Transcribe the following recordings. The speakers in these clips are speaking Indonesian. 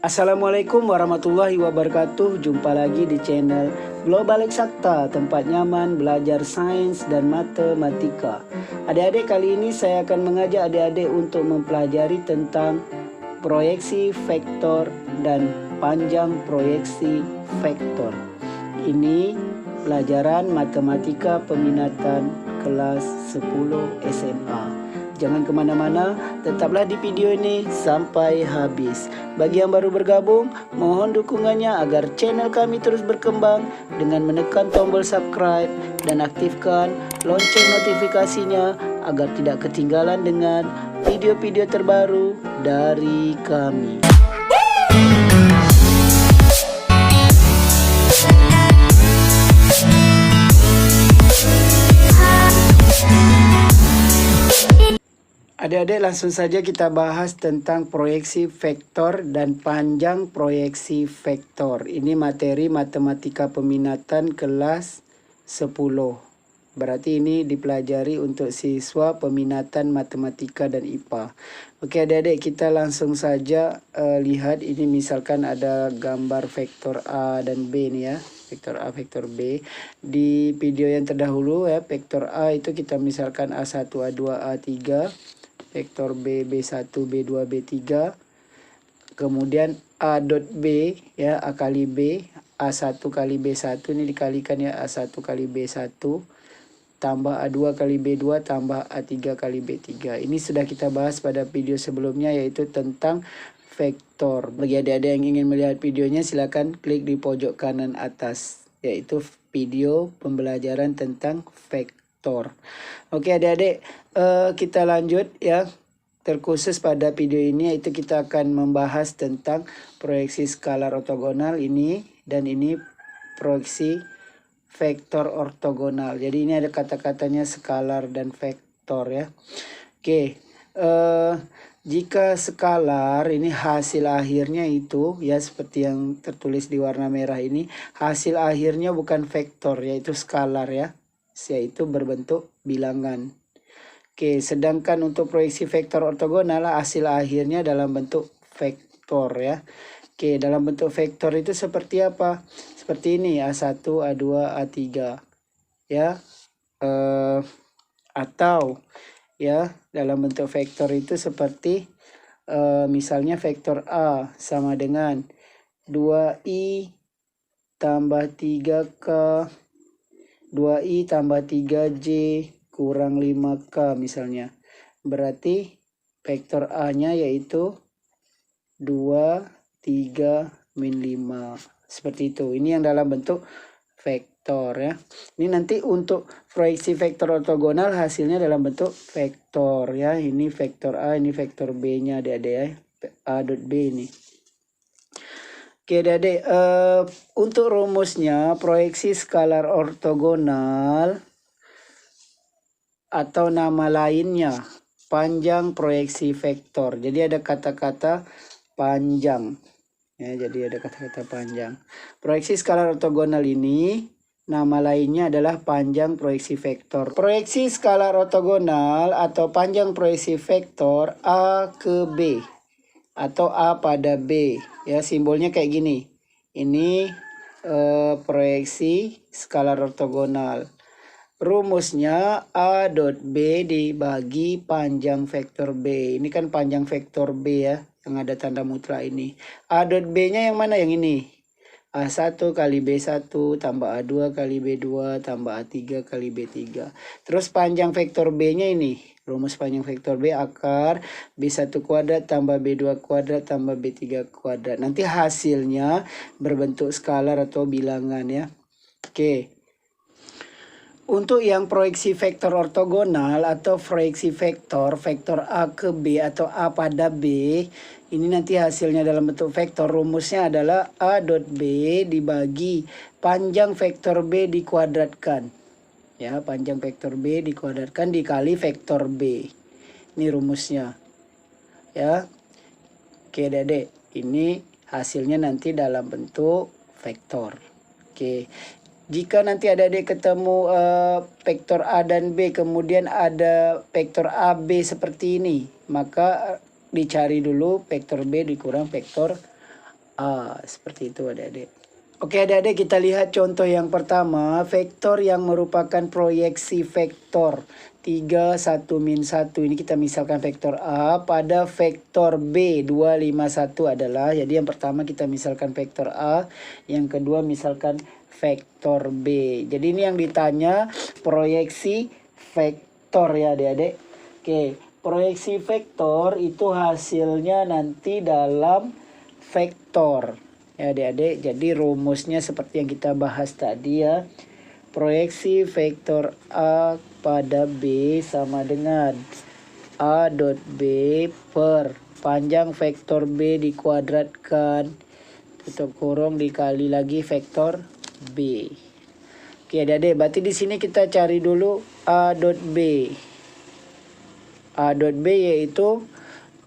Assalamualaikum warahmatullahi wabarakatuh. Jumpa lagi di channel Global Eksakta, tempat nyaman belajar sains dan matematika. Adik-adik, kali ini saya akan mengajak adik-adik untuk mempelajari tentang proyeksi vektor dan panjang proyeksi vektor. Ini pelajaran matematika peminatan kelas 10 SMA. Jangan kemana-mana, tetaplah di video ini sampai habis. Bagi yang baru bergabung, mohon dukungannya agar channel kami terus berkembang dengan menekan tombol subscribe dan aktifkan lonceng notifikasinya agar tidak ketinggalan dengan video-video terbaru dari kami. Adik-adik, langsung saja kita bahas tentang proyeksi vektor dan panjang proyeksi vektor. Ini materi matematika peminatan kelas 10. Berarti ini dipelajari untuk siswa peminatan matematika dan IPA. Oke adik-adik, kita langsung saja lihat ini, misalkan ada gambar vektor A dan B nih ya. Vektor A, vektor B. Di video yang terdahulu ya, vektor A itu kita misalkan A1, A2, A3. Vektor B, B1, B2, B3. Kemudian A dot B ya, A kali B, A1 kali B1 ini dikalikan ya, A1 kali B1 tambah A2 kali B2 tambah A3 kali B3. Ini sudah kita bahas pada video sebelumnya, yaitu tentang vektor. Bagi adik-adik yang ingin melihat videonya, silakan klik di pojok kanan atas, yaitu video pembelajaran tentang vektor. Oke adik-adik, kita lanjut ya. Terkhusus pada video ini, yaitu kita akan membahas tentang proyeksi skalar ortogonal ini, dan ini proyeksi vektor ortogonal. Jadi ini ada kata-katanya skalar dan vektor ya. Oke, jika skalar ini hasil akhirnya itu ya, seperti yang tertulis di warna merah ini, hasil akhirnya bukan vektor, yaitu skalar ya, yaitu berbentuk bilangan. Oke, sedangkan untuk proyeksi vektor ortogonal hasil akhirnya dalam bentuk vektor ya. Oke, dalam bentuk vektor itu seperti apa? Seperti ini, A1, A2, A3 ya. Atau ya, dalam bentuk vektor itu seperti misalnya vektor A sama dengan 2i tambah 3k, 2i tambah 3j kurang 5k misalnya. Berarti vektor A-nya yaitu 2, 3, min 5. Seperti itu. Ini yang dalam bentuk vektor ya. Ini nanti untuk proyeksi vektor ortogonal hasilnya dalam bentuk vektor ya. Ini vektor A, ini vektor B-nya adik-adik ya. A dot B ini. Oke adik-adik, untuk rumusnya proyeksi skalar ortogonal atau nama lainnya panjang proyeksi vektor. Jadi ada kata-kata panjang ya, jadi ada kata-kata panjang. Proyeksi skalar ortogonal ini nama lainnya adalah panjang proyeksi vektor. Proyeksi skalar ortogonal atau panjang proyeksi vektor A ke B atau A pada B ya, simbolnya kayak gini. Ini proyeksi skalar ortogonal. Rumusnya A dot B dibagi panjang vektor B. Ini kan panjang vektor B ya, yang ada tanda mutlak ini. A dot B-nya yang mana? Yang ini. A1 kali B1 tambah A2 kali B2 tambah A3 kali B3. Terus panjang vektor B-nya ini. Rumus panjang vektor B akar B1 kuadrat tambah B2 kuadrat tambah B3 kuadrat. Nanti hasilnya berbentuk skalar atau bilangan ya. Oke. Untuk yang proyeksi vektor ortogonal atau proyeksi vektor A ke B atau A pada B, ini nanti hasilnya dalam bentuk vektor. Rumusnya adalah A dot B dibagi panjang vektor B dikuadratkan. Ya, panjang vektor B dikuadratkan dikali vektor B. Ini rumusnya. Ya. Oke, Dek. Ini hasilnya nanti dalam bentuk vektor. Oke. Jika nanti adik-adik ketemu vektor A dan B, kemudian ada vektor AB seperti ini, maka dicari dulu vektor B dikurang vektor A. Seperti itu adik-adik. Oke adik-adik, kita lihat contoh yang pertama. Vektor yang merupakan proyeksi vektor 3, 1, min 1. Ini kita misalkan vektor A pada vektor B 2, 5, 1 adalah. Jadi yang pertama kita misalkan vektor A. Yang kedua misalkan vektor B. Jadi ini yang ditanya proyeksi vektor ya adik-adik. Oke, proyeksi vektor itu hasilnya nanti dalam vektor. Ya adik-adik, jadi rumusnya seperti yang kita bahas tadi ya. Proyeksi vektor A pada B sama dengan A dot B per panjang vektor B dikuadratkan, tutup kurung, dikali lagi vektor B. Oke adik-adik, berarti di sini kita cari dulu A dot B. A dot B yaitu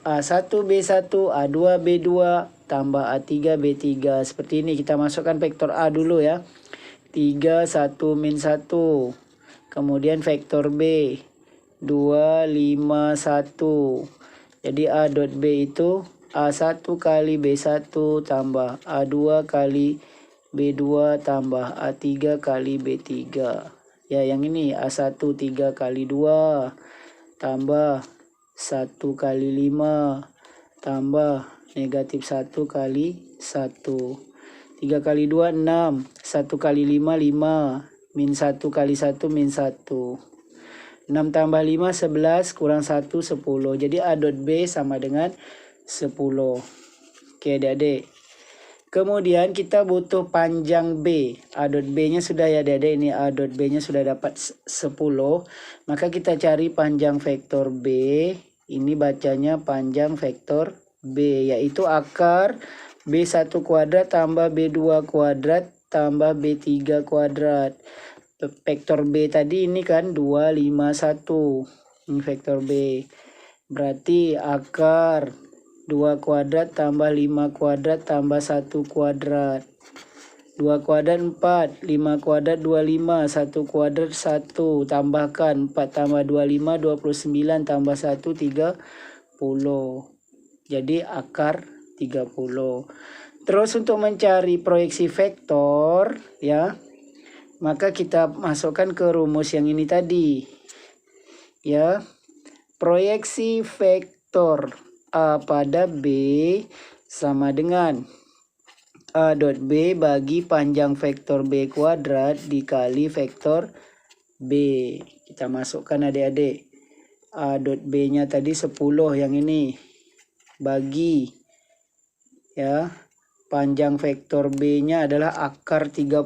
A1 B1, A2 B2, tambah A3 B3. Seperti ini kita masukkan vektor A dulu ya. 3, 1, min 1. Kemudian vektor B 2, 5, 1. Jadi A dot B itu A1 kali B1 tambah A2 kali B2 tambah A3 kali B3. Ya yang ini A1 3 kali 2 tambah 1 kali 5 tambah negatif 1 kali 1. 3 kali 2, 6. 1 kali 5, 5. Min 1 kali 1, min 1. 6 tambah 5, 11. Kurang 1, 10. Jadi A dot B sama dengan 10. Oke adik-adik. Kemudian kita butuh panjang B. A dot B-nya sudah ya adik-adik. Ini A dot B-nya sudah dapat 10. Maka kita cari panjang vektor B. Ini bacanya panjang vektor B, yaitu akar B1 kuadrat tambah B2 kuadrat tambah B3 kuadrat. Vektor B tadi ini kan 2, 5, 1. Ini vektor B. Berarti akar 2 kuadrat tambah 5 kuadrat tambah 1 kuadrat. 2 kuadrat 4, 5 kuadrat 25, 1 kuadrat 1, tambahkan 4 tambah 25, 29, tambah 1, 30. Jadi akar 30. Terus untuk mencari proyeksi vektor ya, maka kita masukkan ke rumus yang ini tadi. Ya. Proyeksi vektor A pada B sama dengan A dot B bagi panjang vektor B kuadrat dikali vektor B. Kita masukkan adik-adik. A dot B-nya tadi 10 yang ini. Bagi ya panjang vektor B-nya adalah akar 30.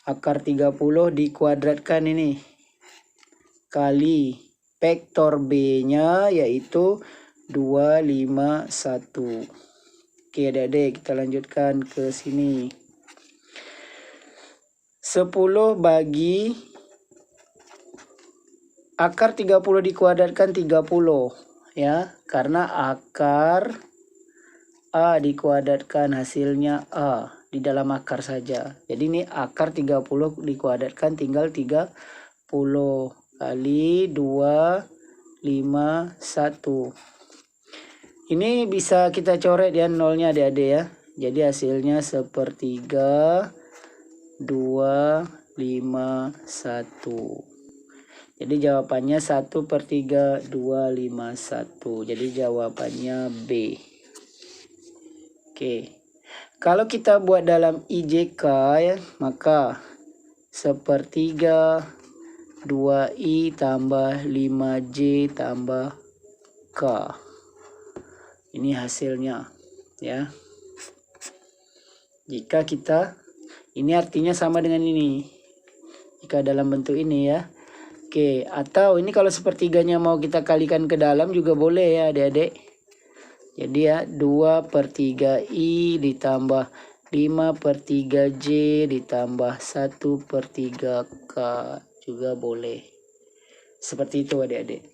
Akar 30 dikuadratkan ini kali vektor B-nya yaitu 2, 5, 1. Oke adik-adik, kita lanjutkan ke sini. 10 bagi akar 30 dikuadratkan 30 ya, karena akar A dikuadratkan hasilnya A di dalam akar saja. Jadi ini akar 30 dikuadratkan tinggal 30 kali 2, 5, 1. Ini bisa kita coret ya nolnya adik-adik ya. Jadi hasilnya 1/3, 2, 5, 1. Jadi jawabannya 1/3, 2, 5, 1. Jadi jawabannya B. Oke. Kalau kita buat dalam IJK ya, maka 1/3 2I tambah 5J tambah K. Ini hasilnya ya. Jika kita, ini artinya sama dengan ini. Jika dalam bentuk ini ya. Oke, atau ini kalau sepertiganya mau kita kalikan ke dalam juga boleh ya adik-adik. Jadi ya 2/3I ditambah 5/3J ditambah 1/3K juga boleh. Seperti itu adik-adik.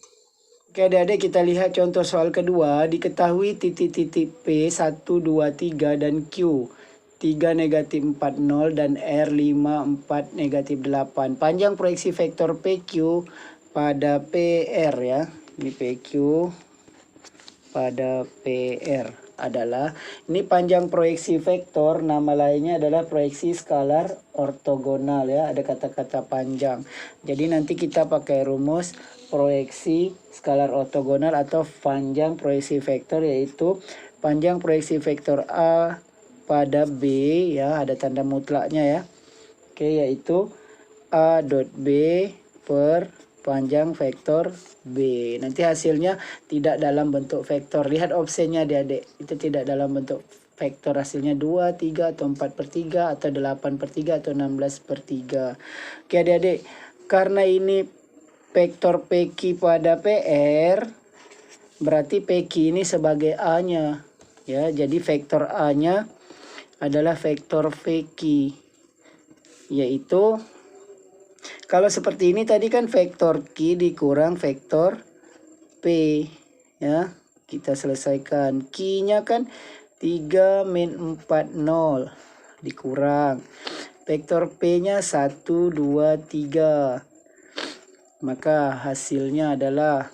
Oke adik-adik, kita lihat contoh soal kedua. Diketahui titik-titik P 1, 2, 3 dan Q 3, negatif 4, 0 dan R 5, 4, negatif 8. Panjang proyeksi vektor PQ pada PR ya. Ini PQ pada PR. adalah ini panjang proyeksi vektor, nama lainnya adalah proyeksi skalar ortogonal ya, ada kata-kata panjang. Jadi nanti kita pakai rumus proyeksi skalar ortogonal atau panjang proyeksi vektor, yaitu panjang proyeksi vektor A pada B ya, ada tanda mutlaknya ya. Oke, yaitu A dot B per panjang vektor B. Nanti hasilnya tidak dalam bentuk vektor. Lihat opsinya adik-adik. Itu tidak dalam bentuk vektor. Hasilnya 2, 3, atau 4 per 3, atau 8 per 3, atau 16 per 3. Oke adik-adik. Karena ini vektor PQ pada PR, berarti PQ ini sebagai A-nya. Ya, jadi vektor A-nya adalah vektor PQ. Yaitu kalau seperti ini tadi kan vektor Q dikurang vektor P ya. Kita selesaikan. Q-nya kan 3 min 4 0 dikurang vektor P-nya 1 2 3. Maka hasilnya adalah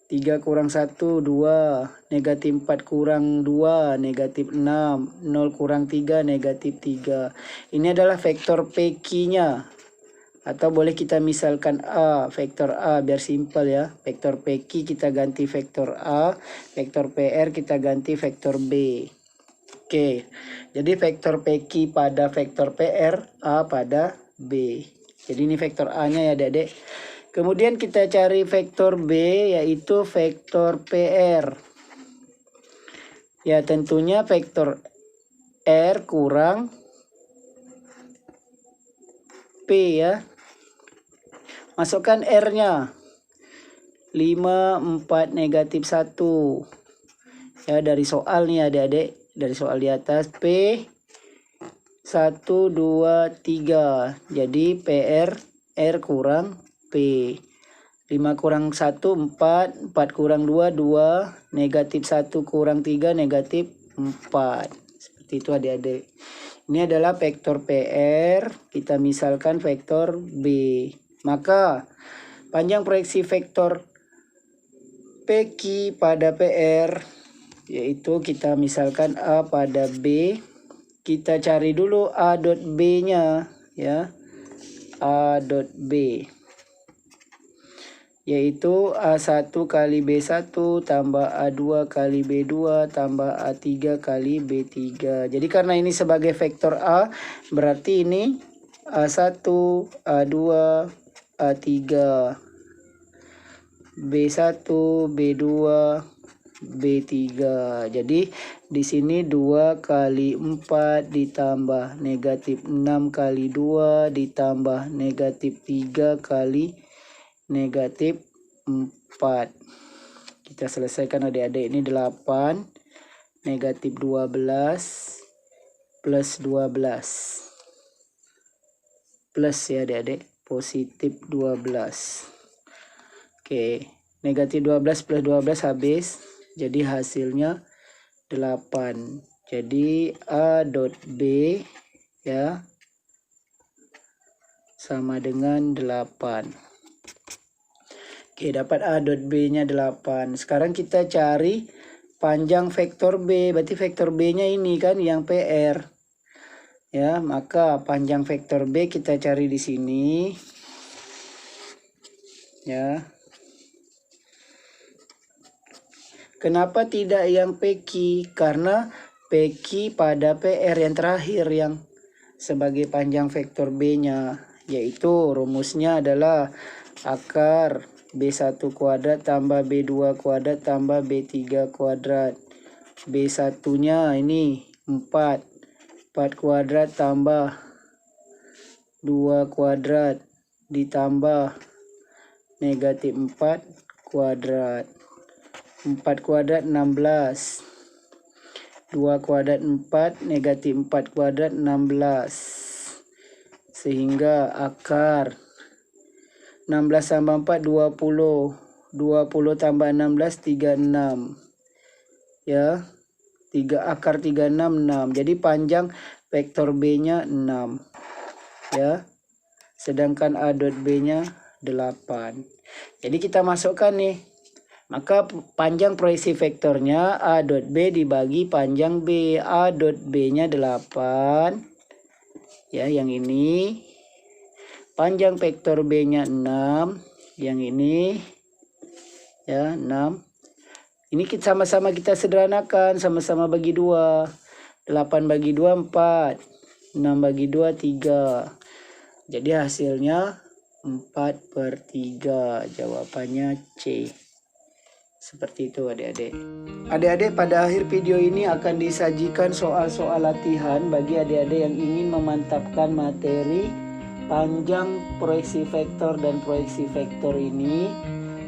3 kurang 1 2, negatif 4 kurang 2 negatif 6, 0 kurang 3 negatif 3. Ini adalah vektor PQ-nya. Atau boleh kita misalkan A, vektor A biar simpel ya. Vektor PQ kita ganti vektor A, vektor PR kita ganti vektor B. Oke, jadi vektor PQ pada vektor PR, A pada B. Jadi ini vektor A-nya ya adik-adik. Kemudian kita cari vektor B, yaitu vektor PR. Ya tentunya vektor R kurang P ya. Masukkan R-nya. 5, 4, negatif 1. Ya, dari soal nih adik-adik. Dari soal di atas. P 1, 2, 3. Jadi PR R kurang P. 5 kurang 1, 4. 4 kurang 2, 2. Negatif 1 kurang 3, negatif 4. Seperti itu adik-adik. Ini adalah vektor PR. Kita misalkan vektor B. Maka panjang proyeksi vektor PQ pada PR, yaitu kita misalkan A pada B. Kita cari dulu A dot B-nya ya. A dot B, yaitu A1 kali B1 tambah A2 kali B2 tambah A3 kali B3. Jadi karena ini sebagai vektor A, berarti ini A1, A2, A3, B1, B2, B3. Jadi di sini 2 kali 4 ditambah negatif 6 kali 2 ditambah negatif 3 kali negatif 4. Kita selesaikan adik-adik. Ini 8 negatif 12 plus 12. Plus ya adik-adik, positif 12. Oke, negatif 12 plus 12 habis. Jadi hasilnya 8. Jadi A dot B ya sama dengan 8. Oke, dapat A dot B-nya 8. Sekarang kita cari panjang vektor B. Berarti vektor B-nya ini kan yang PR. Ya, maka panjang vektor B kita cari di sini. Ya. Kenapa tidak yang PQ? Karena PQ pada PR yang terakhir yang sebagai panjang vektor B-nya, yaitu rumusnya adalah akar B1 kuadrat tambah B2 kuadrat tambah B3 kuadrat. B1-nya ini 4. 4 kuadrat tambah 2 kuadrat ditambah negatif 4 kuadrat. 4 kuadrat 16. 2 kuadrat 4, negatif 4 kuadrat 16. Sehingga akar 16 tambah 4, 20. 20 tambah 16, 36. Ya, 3 akar 36, 6. Jadi panjang vektor B-nya 6. Ya, sedangkan A dot B-nya 8. Jadi kita masukkan nih Maka panjang proyeksi vektornya A dot B dibagi panjang B. A dot B-nya 8. Ya, yang ini. Panjang vektor B-nya 6. Yang ini. Ya, 6. Ini kita sama-sama kita sederhanakan. Sama-sama bagi 2. 8 bagi 2, 4. 6 bagi 2, 3. Jadi hasilnya 4/3. Jawabannya C. Seperti itu adik-adik. Adik-adik, pada akhir video ini akan disajikan soal-soal latihan bagi adik-adik yang ingin memantapkan materi panjang proyeksi vektor dan proyeksi vektor ini.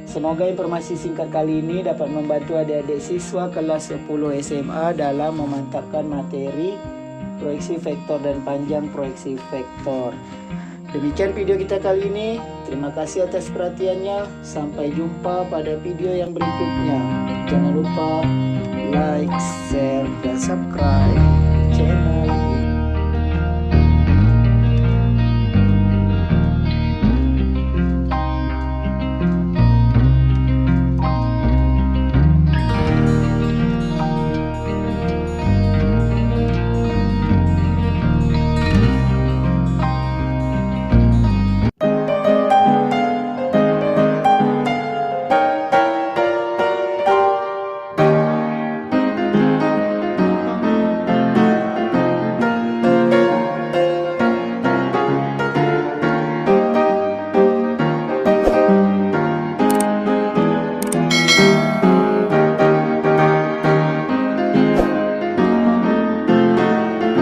Semoga informasi singkat kali ini dapat membantu adik-adik siswa kelas 10 SMA dalam memantapkan materi proyeksi vektor dan panjang proyeksi vektor. Demikian video kita kali ini. Terima kasih atas perhatiannya. Sampai jumpa pada video yang berikutnya. Jangan lupa like, share, dan subscribe.